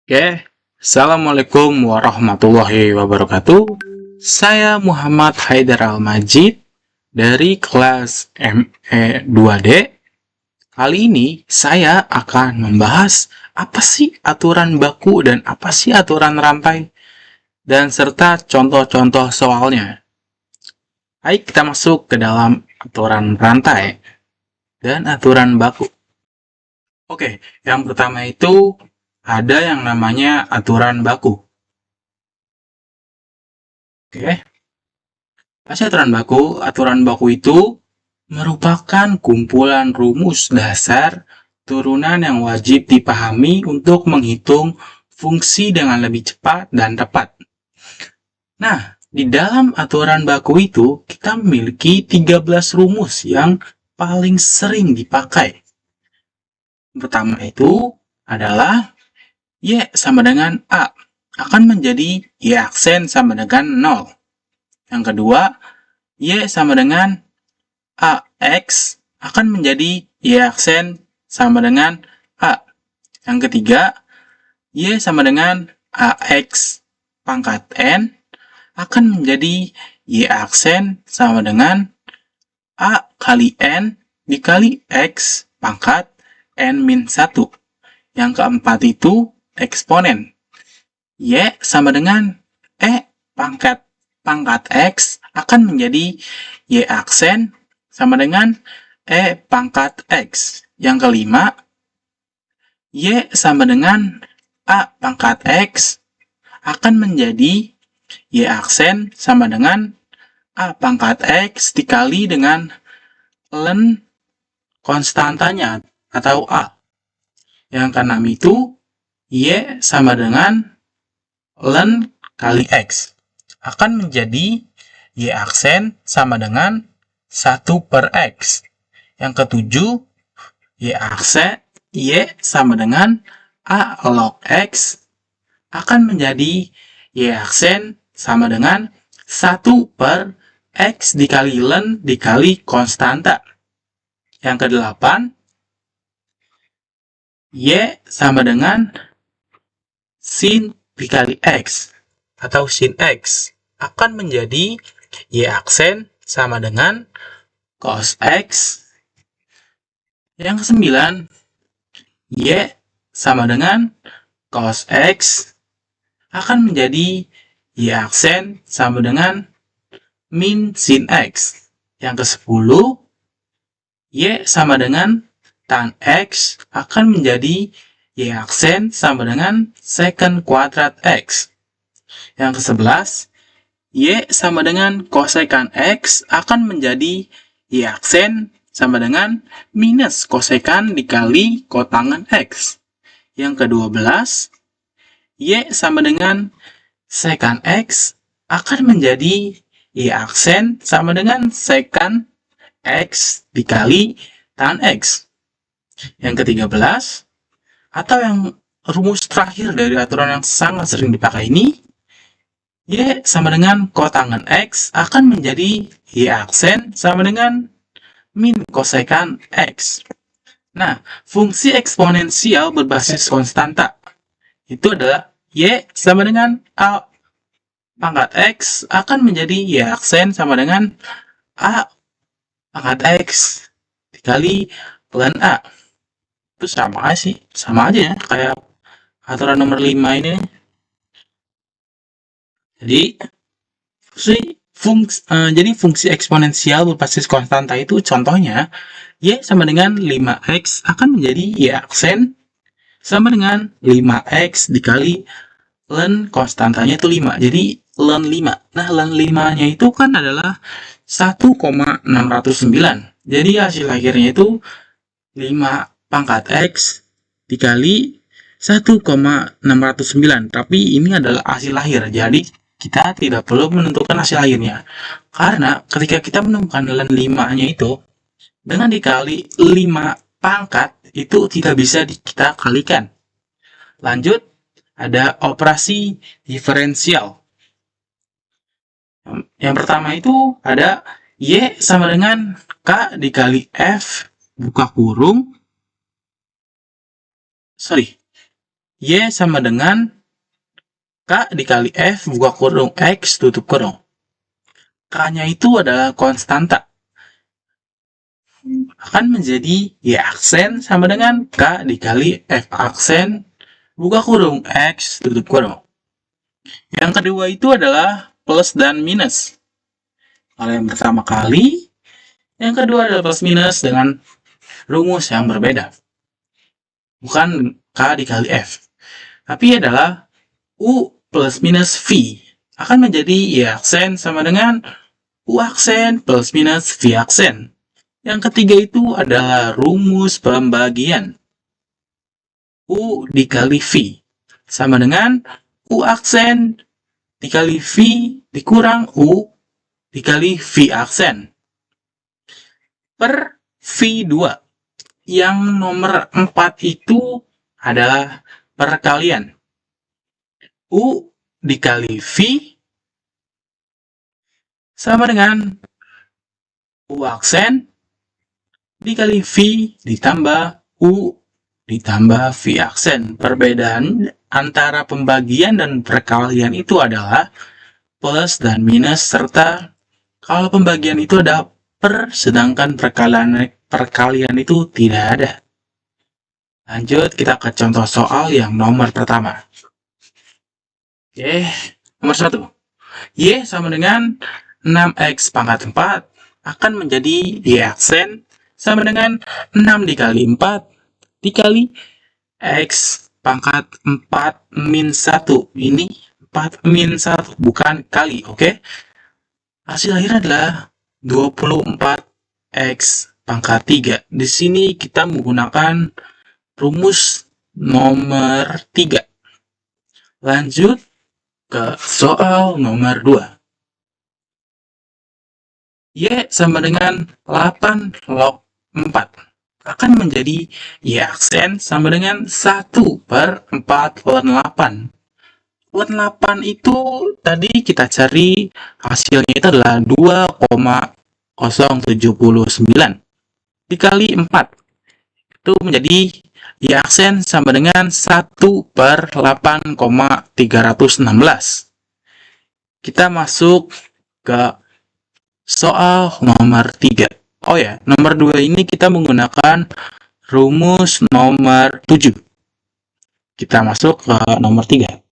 Oke, Assalamualaikum warahmatullahi wabarakatuh. Saya Muhammad Haidar Al-Majid dari kelas ME 2D. Kali ini saya akan membahas apa sih aturan baku dan apa sih aturan rantai, dan serta contoh-contoh soalnya. Baik, kita masuk ke dalam aturan rantai dan aturan baku. Oke, yang pertama itu ada yang namanya aturan baku. Oke, aturan baku itu merupakan kumpulan rumus dasar turunan yang wajib dipahami untuk menghitung fungsi dengan lebih cepat dan tepat. Nah, di dalam aturan baku itu, kita memiliki 13 rumus yang paling sering dipakai. Pertama itu adalah Y sama dengan A akan menjadi Y aksen sama dengan 0. Yang kedua, Y sama dengan AX akan menjadi Y aksen sama dengan A. Yang ketiga, Y sama dengan AX pangkat N akan menjadi Y aksen sama dengan A kali N dikali X pangkat N-1. Yang keempat itu eksponen. Y sama dengan E pangkat X akan menjadi Y aksen sama dengan E pangkat X. Yang kelima, Y sama dengan A pangkat X akan menjadi Y aksen sama dengan A pangkat X dikali dengan ln konstantanya atau A. Yang keenam itu, Y sama dengan ln kali X akan menjadi Y aksen sama dengan 1 per X. Yang ketujuh, Y sama dengan A log X akan menjadi Y aksen sama dengan 1 per X dikali ln dikali konstanta. Yang kedelapan, Y sama dengan sin dikali X atau sin X akan menjadi Y aksen sama dengan cos X. Yang kesembilan, Y sama dengan cos X akan menjadi Y aksen sama dengan min sin X. Yang ke-10, Y sama dengan tan X akan menjadi Y aksen sama dengan secant kuadrat X. Yang ke-11, Y sama dengan kosekan X akan menjadi Y aksen sama dengan minus kosekan dikali kotangan X. Yang ke-12, Y sama dengan sekan X akan menjadi Y aksen sama dengan sekan X dikali tan X. Yang ke-13, atau yang rumus terakhir dari aturan yang sangat sering dipakai ini, Y sama dengan kotangan X akan menjadi Y aksen sama dengan min kosekan X. Nah, fungsi eksponensial berbasis konstanta itu adalah Y sama dengan A pangkat X akan menjadi Y aksen sama dengan A pangkat X dikali ln A. Itu sama aja ya, kayak aturan nomor 5 ini. Jadi fungsi eksponensial berbasis konstanta itu contohnya Y sama dengan 5X akan menjadi Y aksen sama dengan 5X dikali ln konstantanya itu 5. Jadi ln 5. Nah, ln 5-nya itu kan adalah 1,609. Jadi hasil akhirnya itu 5 pangkat X dikali 1,609. Tapi ini adalah hasil akhir. Jadi kita tidak perlu menentukan hasil akhirnya. Karena ketika kita menemukan ln 5-nya itu, dengan dikali 5 pangkat, itu tidak bisa kita kalikan. Lanjut, ada operasi diferensial. Yang pertama itu ada Y sama dengan K dikali F, buka kurung. Y sama dengan K dikali F buka kurung X tutup kurung. K-nya itu adalah konstanta. Akan menjadi Y aksen sama dengan K dikali F aksen buka kurung X tutup kurung. Yang kedua itu adalah plus dan minus. Kalau yang pertama kali, yang kedua adalah plus minus dengan rumus yang berbeda. Bukan K dikali F, tapi adalah U plus minus V akan menjadi Y aksen sama dengan U aksen plus minus V aksen. Yang ketiga itu adalah rumus pembagian. U dikali V sama dengan U aksen dikali V dikurang U dikali V aksen per V2. Yang nomor 4 itu adalah perkalian. U dikali V sama dengan U aksen dikali V ditambah U ditambah V aksen. Perbedaan antara pembagian dan perkalian itu adalah plus dan minus, serta kalau pembagian itu ada per, sedangkan perkalian itu tidak ada. Lanjut kita ke contoh soal yang nomor pertama. Oke, nomor 1. Y sama dengan 6X pangkat 4 akan menjadi Y aksen sama dengan 6 dikali 4 dikali X pangkat 4 min 1. Ini 4 min 1, bukan kali, oke? Hasil akhirnya adalah 24X pangkat 3. Di sini kita menggunakan rumus nomor 3. Lanjut ke soal nomor 2. Y sama dengan 8 log 4 akan menjadi Y aksen sama dengan 1 per 4 ln 8. Ln 8 itu tadi kita cari hasilnya itu adalah 2,079 dikali 4. Itu menjadi Y aksen sama dengan 1 per 8,316. Kita masuk ke soal nomor 3. Oh ya, nomor 2 ini kita menggunakan rumus nomor 7. Kita masuk ke nomor 3.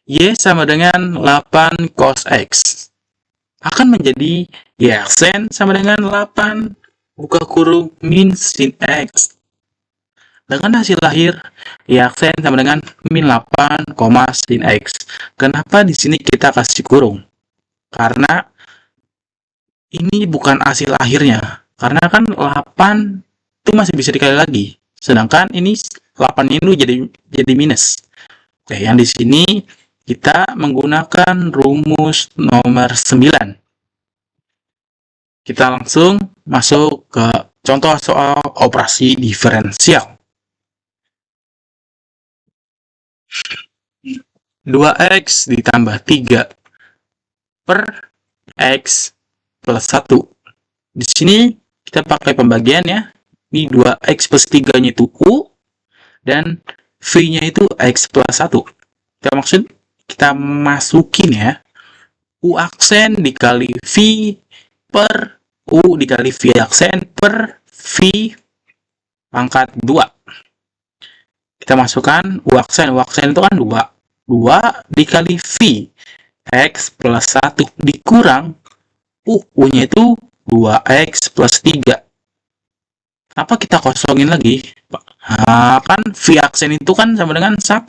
Y sama dengan 8 cos X akan menjadi Y aksen sama dengan 8 buka kurung min sin X. Dengan hasil akhir Y aksen sama dengan min 8, sin X. Kenapa di sini kita kasih kurung? Karena ini bukan hasil akhirnya. Karena kan 8 itu masih bisa dikali lagi. Sedangkan ini 8 ini jadi minus. Oke, yang di sini kita menggunakan rumus nomor 9. Kita langsung masuk ke contoh soal operasi diferensial. 2X ditambah 3 per X plus 1. Di sini kita pakai pembagian ya. Ini 2X plus 3-nya itu U, dan V-nya itu X plus 1. Kita masukin ya. U aksen dikali V per U dikali V aksen per V pangkat 2. Kita masukkan U aksen itu kan 2. 2 dikali V X plus 1 dikurang U-nya itu 2X plus 3. Apa kita kosongin lagi? Nah, kan V aksen itu kan sama dengan 1.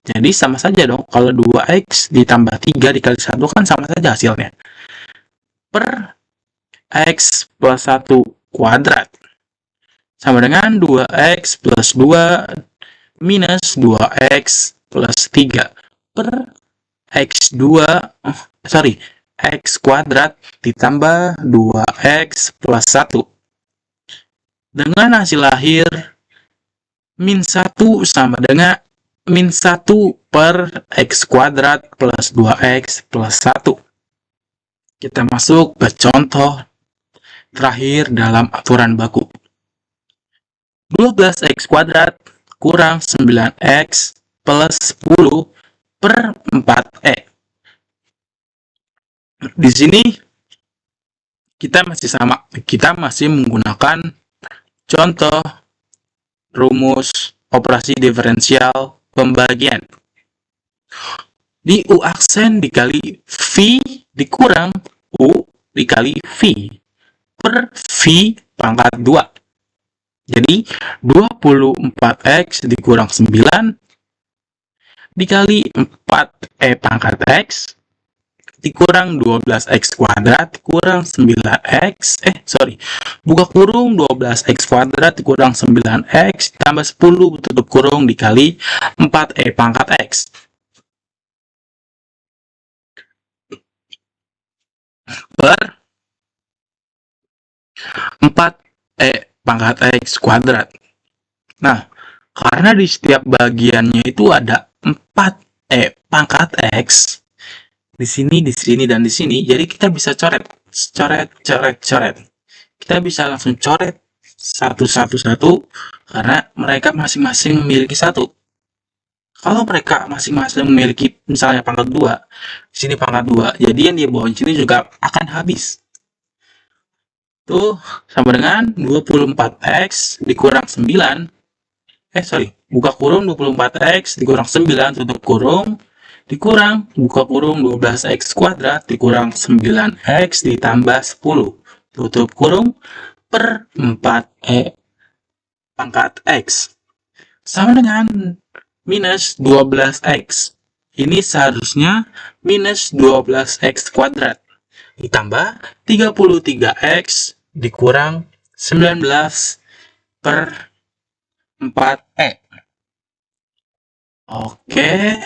Jadi sama saja dong. Kalau 2X ditambah 3 dikali 1 kan sama saja hasilnya. Per X plus 1 kuadrat sama dengan 2X plus 2 minus 2X plus 3 per X kuadrat ditambah 2X plus 1. Dengan hasil akhir min 1 sama dengan min 1 per X kuadrat plus 2X plus 1. Kita masuk ke contoh terakhir dalam aturan baku. 12X kuadrat kurang 9X plus 10 per 4E. Di sini kita masih sama, kita masih menggunakan contoh rumus operasi diferensial pembagian. Di U aksen dikali V dikurang U dikali V per V pangkat 2. Jadi 24X dikurang 9 dikali 4E pangkat X dikurang 12X kuadrat dikurang 9X, buka kurung 12X kuadrat dikurang 9X tambah 10 tutup kurung dikali 4E pangkat X. Per 4E pangkat X kuadrat. Nah, karena di setiap bagiannya itu ada 4E pangkat X, di sini, dan di sini, jadi kita bisa coret. Kita bisa langsung coret satu karena mereka masing-masing memiliki 1. Kalau mereka masing-masing memiliki misalnya pangkat 2, di sini pangkat 2, jadi yang di bawah sini juga akan habis. Tuh, sama dengan 24X dikurang 9. Buka kurung 24X dikurang 9 tutup kurung dikurang buka kurung 12X kuadrat dikurang 9X ditambah 10 tutup kurung per 4E pangkat X sama dengan minus 12X. Ini seharusnya minus 12X kuadrat ditambah 33X dikurang 19 per 4E. Oke.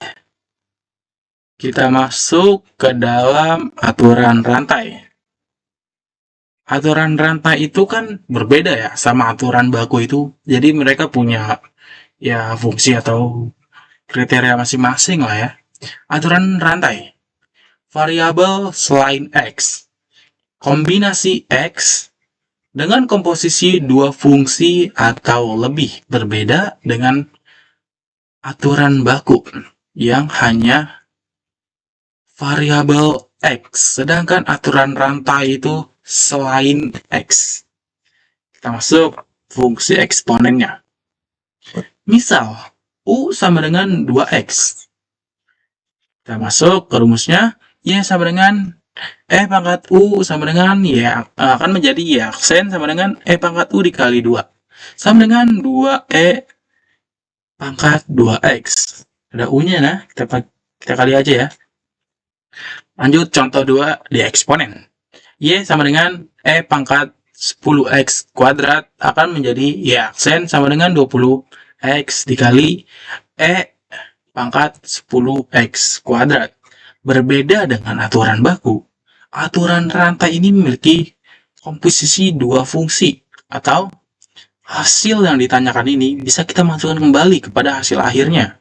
Kita masuk ke dalam aturan rantai. Aturan rantai itu kan berbeda ya sama aturan baku itu. Jadi mereka punya ya fungsi atau kriteria masing-masing lah ya. Aturan rantai. Variabel selain X. Kombinasi X dengan komposisi dua fungsi atau lebih berbeda dengan aturan baku yang hanya variabel X, sedangkan aturan rantai itu selain X. Kita masuk fungsi eksponennya. Misal, U sama dengan 2X. Kita masuk ke rumusnya, Y sama dengan E pangkat U sama dengan Y akan menjadi Y aksen sama dengan E pangkat U dikali 2. Sama dengan 2E pangkat 2X. Ada U-nya nah, kita kali aja ya. Lanjut contoh 2 di eksponen. Y sama dengan E pangkat 10X kuadrat akan menjadi Y aksen sama dengan 20X dikali E pangkat 10X kuadrat. Berbeda dengan aturan baku, aturan rantai ini memiliki komposisi dua fungsi atau hasil yang ditanyakan ini bisa kita masukkan kembali kepada hasil akhirnya.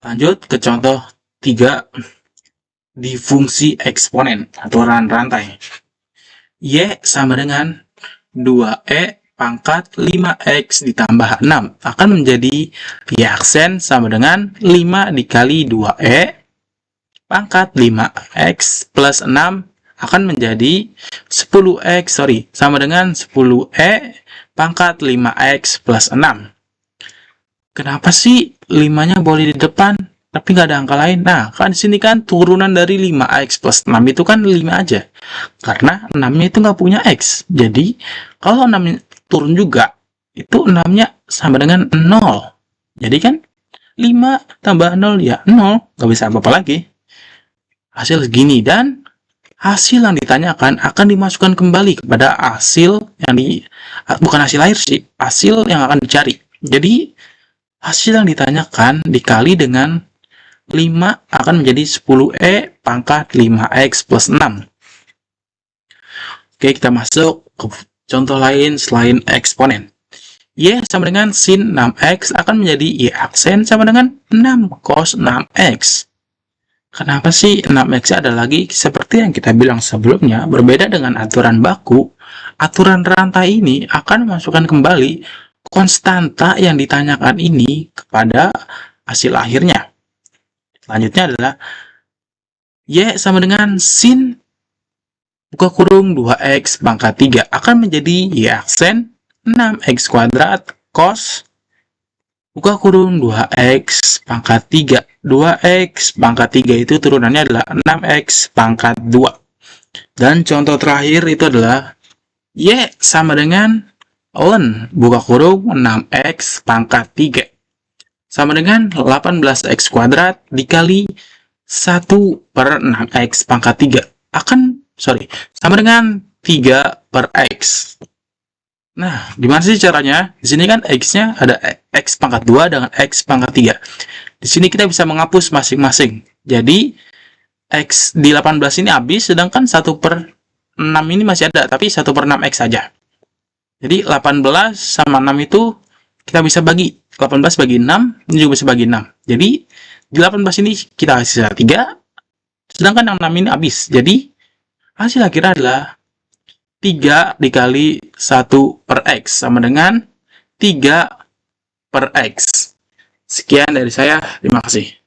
Lanjut ke contoh 3 di fungsi eksponen aturan rantai. Y sama dengan 2E pangkat 5X ditambah 6 akan menjadi Y aksen sama dengan 5 dikali 2E pangkat 5X plus 6 akan menjadi 10X sama dengan 10E pangkat 5X plus 6. Kenapa sih 5-nya boleh di depan tapi nggak ada angka lain? Nah, kan di sini kan turunan dari 5X plus 6 itu kan 5 aja. Karena 6-nya itu nggak punya X. Jadi, kalau 6-nya turun juga, itu 6-nya sama dengan 0. Jadi kan, 5 tambah 0 ya 0. Nggak bisa apa-apa lagi. Hasil segini. Dan hasil yang ditanyakan akan dimasukkan kembali kepada hasil yang bukan hasil akhir sih. Hasil yang akan dicari. Jadi, hasil yang ditanyakan dikali dengan 5 akan menjadi 10E pangkat 5X plus 6. Oke, kita masuk ke contoh lain selain eksponen. Y sama dengan sin 6X akan menjadi Y aksen sama dengan 6 cos 6X. Kenapa sih 6X ada lagi? Seperti yang kita bilang sebelumnya, berbeda dengan aturan baku, aturan rantai ini akan memasukkan kembali konstanta yang ditanyakan ini kepada hasil akhirnya. Selanjutnya adalah Y sama dengan sin buka kurung 2x pangkat 3 akan menjadi Y aksen 6x kuadrat cos buka kurung 2x pangkat 3. 2x pangkat 3 itu turunannya adalah 6x pangkat 2. Dan contoh terakhir itu adalah Y sama dengan ln buka kurung 6x pangkat 3 sama dengan 18x kuadrat dikali 1 per 6x pangkat 3 sama dengan 3 per x. Nah, gimana sih caranya? Di sini kan x-nya ada x pangkat 2 dengan x pangkat 3. Di sini kita bisa menghapus masing-masing. Jadi, x di 18 ini habis, sedangkan 1 per 6 ini masih ada, tapi 1 per 6x saja. Jadi, 18 sama 6 itu kita bisa bagi. 18 bagi 6, ini juga bisa bagi 6. Jadi, di 18 ini kita sisa 3, sedangkan yang 6 ini habis. Jadi, hasil akhirnya adalah 3 dikali 1 per x sama dengan 3 per x. Sekian dari saya, terima kasih.